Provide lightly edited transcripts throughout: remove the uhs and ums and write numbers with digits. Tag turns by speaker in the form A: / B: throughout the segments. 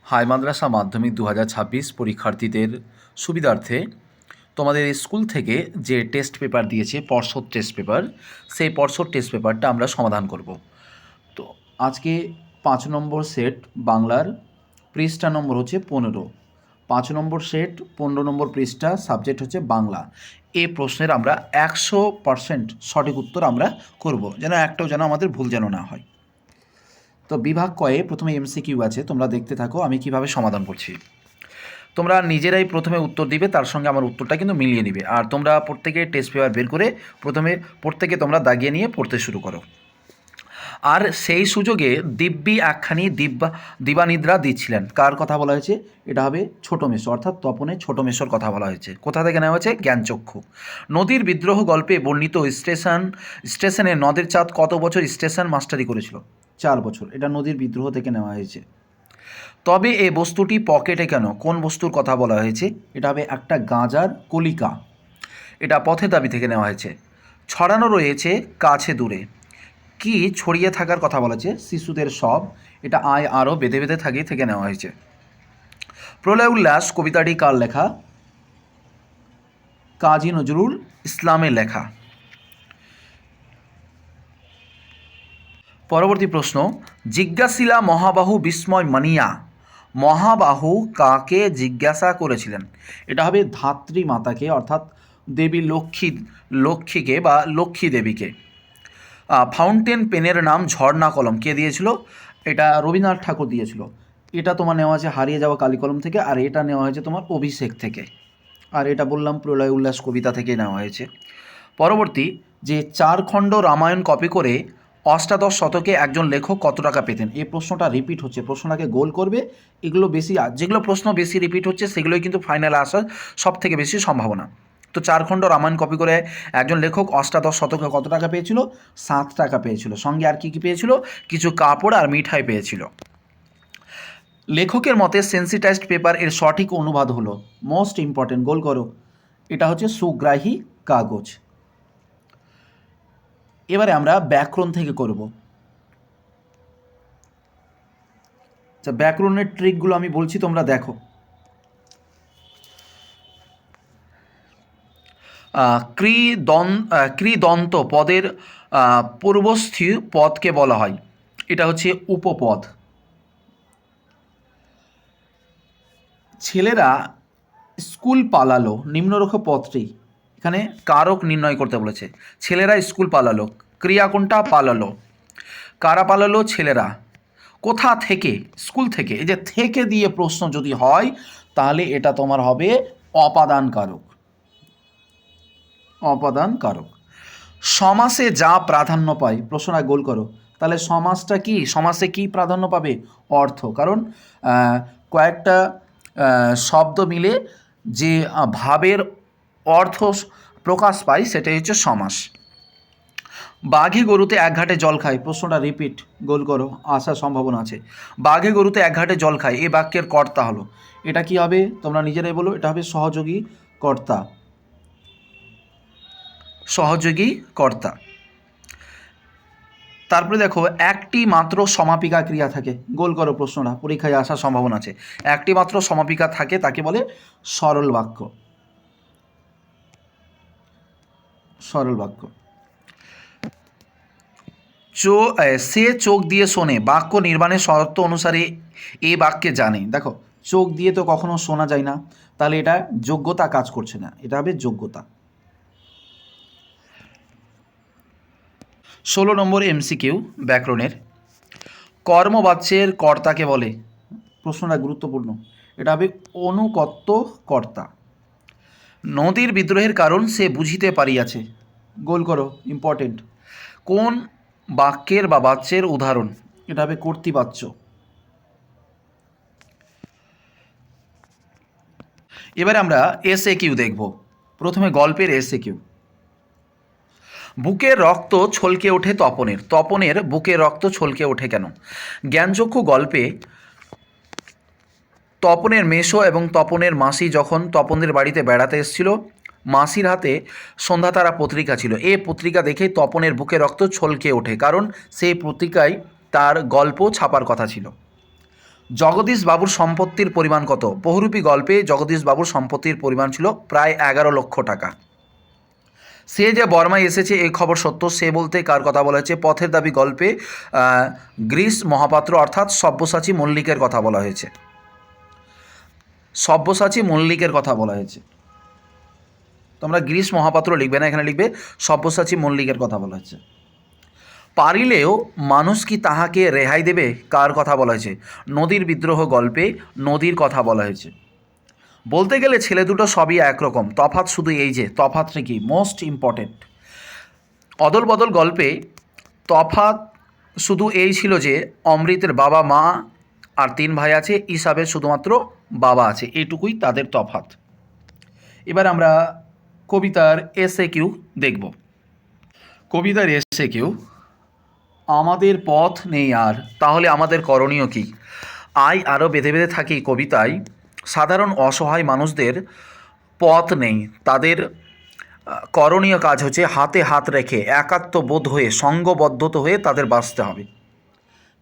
A: High মাদ্রাসা মাধ্যমিক 2026 পরীক্ষার্থীদের সুবিধার্থে তোমাদের স্কুল থেকে যে টেস্ট পেপার দিয়েছে পর্ষদ টেস্ট পেপার, সেই পর্ষদ টেস্ট পেপারটা আমরা সমাধান করব। তো আজকে 5 নম্বর সেট বাংলার পৃষ্ঠা নম্বর হচ্ছে 15, 5 নম্বর সেট 15 নম্বর পৃষ্ঠা, সাবজেক্ট হচ্ছে বাংলা। এই প্রশ্নের আমরা 100% সঠিক উত্তর আমরা করব, যেন একটাও যেন আমাদের ভুল যেন না হয়। তো বিভাগ কয়ে প্রথমে এমসিকিউ আছে, তোমরা দেখতে থাকো আমি কিভাবে সমাধান করছি। তোমরা নিজেরাই প্রথমে উত্তর দিবে, তার সঙ্গে আমার উত্তরটা কিন্তু মিলিয়ে নিবে। আর তোমরা প্রত্যেকে টেস্ট পেপার বের করে প্রত্যেকে তোমরা দাগিয়ে নিয়ে পড়তে শুরু করো। আর সেই সুযোগে দিব্যি একখানি দিবানিদ্রা দিচ্ছিলেন। কার কথা বলা হয়েছে? এটা হবে ছোট মেসো, অর্থাৎ তপনের ছোট মেসোর কথা বলা হয়েছে। কোথা থেকে নেওয়া হয়েছে? জ্ঞানচক্ষু। নদীর বিদ্রোহ গল্পে বর্ণিত স্টেশনে নদের চাঁদ কত বছর স্টেশন মাস্টারি করেছিল? 4 বছর। এটা নদীর বিদ্রোহ থেকে নেওয়া হয়েছে। তবে এই বস্তুটি পকেটে কেন? কোন বস্তুর কথা বলা হয়েছে? এটা হবে একটা গাঁজার কলিকা। এটা পথের দাবি থেকে নেওয়া হয়েছে। ছড়ানো রয়েছে কাছে দূরে। কি ছড়িয়ে থাকার কথা বলেছে? শিশুদের সব। এটা আয় আরও বেঁধে বেঁধে থাকি থেকে নেওয়া হয়েছে। প্রলয় উল্লাস কবিতাটি কার লেখা? কাজী নজরুল ইসলামের লেখা। পরবর্তী প্রশ্ন, জিজ্ঞাসিলা মহাবাহু বিস্ময় মানিয়া। মহাবাহু কাকে জিজ্ঞাসা করেছিলেন? এটা হবে ধাত্রী মাতাকে, অর্থাৎ দেবী লক্ষ্মীকে বা লক্ষ্মী দেবীকে। ফাউন্টেন পেনের নাম ঝর্ণা কলম কে দিয়েছিল? এটা রবীন্দ্রনাথ ঠাকুর দিয়েছিল। এটা তোমার নেওয়া আছে হারিয়ে যাওয়া কালী কলম থেকে, আর এটা নেওয়া হয়েছে তোমার অভিষেক থেকে। আর এটা বললাম প্রলয় উল্লাস কবিতা থেকে নেওয়া হয়েছে। পরবর্তী, যে 4 খণ্ড রামায়ণ কপি করে অষ্টাদশ শতকে একজন লেখক কত টাকা পেতেন? এই প্রশ্নটা রিপিট হচ্ছে, প্রশ্নটাকে গোল করবে। এগুলো বেশি, যেগুলো প্রশ্ন বেশি রিপিট হচ্ছে সেগুলোই কিন্তু ফাইনালে আসার সব থেকে বেশি সম্ভাবনা। তো 4 খণ্ড রামায়ণ কপি করে একজন লেখক অষ্টাদশ শতকে কত টাকা পেয়েছিল? 7 টাকা পেয়েছিল। সঙ্গে আর কি কি পেয়েছিল? কিছু কাপড় আর মিঠাই পেয়েছিল। লেখকের মতে সেন্সিটাইজড পেপার এর সঠিক অনুবাদ হলো, মোস্ট ইম্পর্টেন্ট, গোল করো, এটা হচ্ছে সুগ্রাহী কাগজ। এবারে আমরা ব্যাকরণ থেকে করব। আচ্ছা, ব্যাকরণের ট্রিকগুলো আমি বলছি, তোমরা দেখো। কৃদন্ত পদের পূর্বস্থী পদকে বলা হয়, এটা হচ্ছে উপপদ। ছেলেরা স্কুল পালালো, নিম্নরেখ পদটি, এখানে কারক নির্ণয় করতে বলেছে। ছেলেরা স্কুল পালালো, ক্রিয়া কোনটা? পালালো। কারা পালালো? ছেলেরা। কোথা থেকে? স্কুল থেকে। এই যে থেকে দিয়ে প্রশ্ন যদি হয় তাহলে এটা তোমার হবে অপাদান কারক। অপাদান কারক। সমাসে যা প্রাধান্য পায়, প্রশ্নটা গোল করো। তাহলে সমাসটা কি? সমাসে কি প্রাধান্য পাবে? অর্থ। কারণ কয়েকটা শব্দ মিলে যে ভাবের অর্থ প্রকাশ পায় সেটাই হচ্ছে সমাস। বাঘে গরুতে এক ঘাটে জল খায়, প্রশ্নটা রিপিট, গোল করো, আসার সম্ভাবনা আছে। বাঘে গরুতে এক ঘাটে জল খায়, এই বাক্যের কর্তা হলো, এটা কি হবে? তোমরা নিজেরাই বলো, এটা হবে সহযোগী কর্তা। সহযোগী কর্তা। তারপরে দেখো, একটি মাত্র সমাপিকা ক্রিয়া থাকে, গোল করো প্রশ্নটা, পরীক্ষায় আসার সম্ভাবনা আছে। একটি মাত্র সমাপিকা থাকে, তাকে বলে সরল বাক্য। সরল বাক্য। সে চোখ দিয়ে শোনে, বাক্য নির্মাণের শর্ত অনুসারে এই বাক্যে জানে। দেখো, চোখ দিয়ে তো কখনো শোনা যায় না, তাহলে এটা যোগ্যতা কাজ করছে না, এটা হবে যোগ্যতা। 16 নম্বর এমসিকিউ ব্যাকরণের, কর্মবাচ্যের কর্তাকে বলে, প্রশ্নটা গুরুত্বপূর্ণ, এটা হবে অনুকর্ত কর্তা। নদীর বিদ্রোহের কারণ সে বুঝিতে পারিয়াছে, গোল করো, ইম্পর্টেন্ট। কোন বাক্যের বা বাচ্যের উদাহরণ? এটা হবে কর্তৃবাচ্য। এবারে আমরা এসএকিউ দেখব। প্রথমে গল্পের এসএকিউ। বুকের রক্ত ছলকে ওঠে তপনের, তপনের বুকের রক্ত ছলকে ওঠে কেন? জ্ঞানচক্ষু গল্পে তপনের মেসো এবং তপনের মাসি যখন তপনদের বাড়িতে বেড়াতে এসেছিল, মাসির হাতে সন্ধ্যাতারা পত্রিকা ছিল। এই পত্রিকা দেখে তপনের বুকে রক্ত ছলকে ওঠে, কারণ সেই পত্রিকায় তার গল্প ছাপার কথা ছিল। জগদীশ বাবুর সম্পত্তির পরিমাণ কত? বহুরূপী গল্পে জগদীশ বাবুর সম্পত্তির পরিমাণ ছিল প্রায় 11 লক্ষ টাকা। সে যে বর্মায় এসেছে এই খবর সত্য, সে বলতে কার কথা বলা হয়েছে? পথের দাবি গল্পে গ্রীশ মহাপাত্র অর্থাৎ সব্যসাচী মল্লিকের কথা বলা হয়েছে। সব্যসাচী মল্লিকের কথা বলা হয়েছে। তোমরা গ্রীশ মহাপাত্র লিখবে না, এখানে লিখবে সব্যসাচী মল্লিকের কথা বলা হয়েছে। পারিলেও মানুষ কি তাহাকে রেহাই দেবে, কার কথা বলা হয়েছে? নদীর বিদ্রোহ গল্পে নদীর কথা বলা হয়েছে। বলতে গেলে ছেলে দুটো সবই একরকম, তফাৎ শুধু এই যে, তফাৎটা কি মোস্ট ইম্পর্টেন্ট। অদল বদল গল্পে তফাৎ শুধু এই ছিল যে অমৃতের বাবা মা আর 3 ভাই আছে, ইসাবের শুধুমাত্র বাবা আছে, এইটুকুই তাদের তফাৎ। এবার আমরা কবিতার এসএকিউ দেখব। কবিতার এসএকিউ, আমাদের পথ নেই আর, তাহলে আমাদের করণীয় কী? আরও বেঁধে বেঁধে থাকি কবিতায় সাধারণ অসহায় মানুষদের পথ নেই, তাদের করণীয় কাজ হচ্ছে হাতে হাত রেখে একাত্মবোধ হয়ে সঙ্গবদ্ধত হয়ে তাদের বাঁচতে হবে।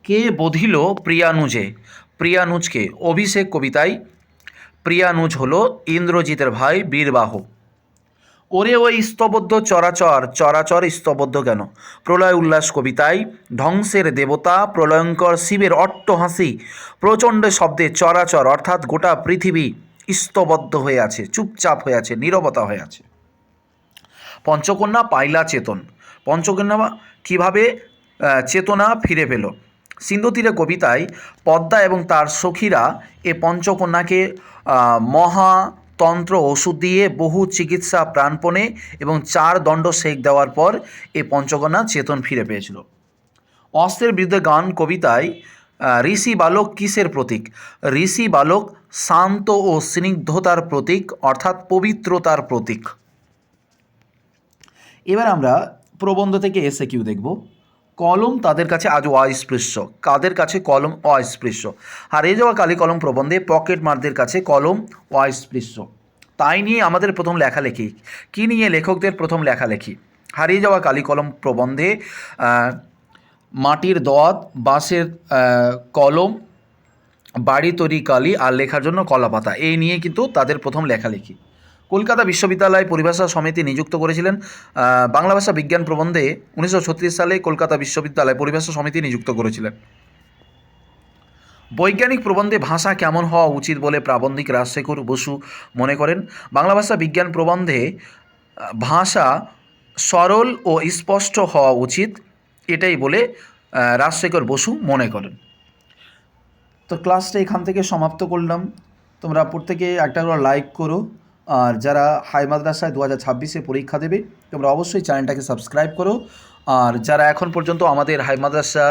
A: কে বধিল প্রিয়ানুজে? প্রিয়ানুজকে অভিষেক কবিতায় প্রিয়ানুজ হলো ইন্দ্রজিতের ভাই বীরবাহ। ওরে ওই স্তবদ্ধ চরাচর, চরাচর স্তবদ্ধ কেন? প্রলয় উল্লাস কবিতায় ধ্বংসের দেবতা প্রলয়ঙ্কর শিবের অট্টহাসি প্রচণ্ড শব্দে চরাচর অর্থাৎ গোটা পৃথিবী স্তবদ্ধ হয়ে আছে, চুপচাপ হয়ে আছে, নীরবতা হয়ে আছে। পঞ্চকন্যা পাইলা চেতন, পঞ্চকন্যা কীভাবে চেতনা ফিরে পেল? সিন্ধু তীরে কবিতায় পদ্মা এবং তার সখীরা এ পঞ্চকন্যাকে মহাতন্ত্র ওষুধ দিয়ে বহু চিকিৎসা প্রাণপণে এবং 4 দণ্ড সেক দেওয়ার পর এ পঞ্চকন্যা চেতন ফিরে পেয়েছিল। অস্ত্রের বিরুদ্ধে গান কবিতায় ঋষি বালক কিসের প্রতীক? ঋষি বালক শান্ত ও স্নিগ্ধতার প্রতীক অর্থাৎ পবিত্রতার প্রতীক। এবার আমরা প্রবন্ধ থেকে এসএকিউ দেখব। কলম তাদের কাছে আজ অস্পৃশ্য, কাদের কাছে? কলম অস্পৃশ্য। হারিয়ে যাওয়া কালি কলম প্রবন্ধে পকেট মারদের কাছে কলম অস্পৃশ্য। তাই নিয়ে আমাদের প্রথম লেখালেখি, কী নিয়ে লেখকদের প্রথম লেখালেখি? হারিয়ে যাওয়া কালি কলম প্রবন্ধে মাটির দোয়াত, বাঁশের কলম, বাড়ি তৈরি কালি আর লেখার জন্য কলাপাতা, এই নিয়ে কিন্তু তাদের প্রথম লেখালেখি। কলকাতা বিশ্ববিদ্যালয় পরিভাষা সমিতি নিযুক্ত করেছিলেন। বাংলা ভাষা বিজ্ঞান প্রবন্ধে 1936 সালে কলকাতা বিশ্ববিদ্যালয় পরিভাষা সমিতি নিযুক্ত করেছিলেন। বৈজ্ঞানিক প্রবন্ধে ভাষা কেমন হওয়া উচিত বলে প্রাবন্ধিক রাজশেখর বসু মনে করেন? বাংলা ভাষা বিজ্ঞান প্রবন্ধে ভাষা সরল ও স্পষ্ট হওয়া উচিত, এটাই বলে রাজশেখর বসু মনে করেন। তো ক্লাসটা এখান থেকে সমাপ্ত করলাম। তোমরা প্রত্যেকে একটা করে লাইক করো, আর যারা হাই মাদ্রাসায় 2026-এ পরীক্ষা দেবে তোমরা অবশ্যই চ্যানেলটাকে সাবস্ক্রাইব করো। আর যারা এখন পর্যন্ত আমাদের হাই মাদ্রাসা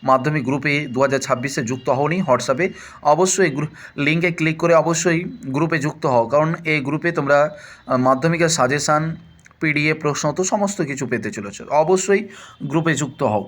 A: মাধ্যমিক গ্রুপে 2026-এ যুক্ত হওনি হোয়াটসঅ্যাপে, অবশ্যই লিঙ্কে ক্লিক করে অবশ্যই গ্রুপে যুক্ত হও, কারণ এই গ্রুপে তোমরা মাধ্যমিকের সাজেশান, পিডিএফ, প্রশ্ন তো সমস্ত কিছু পেতে চলেছ। অবশ্যই গ্রুপে যুক্ত হও।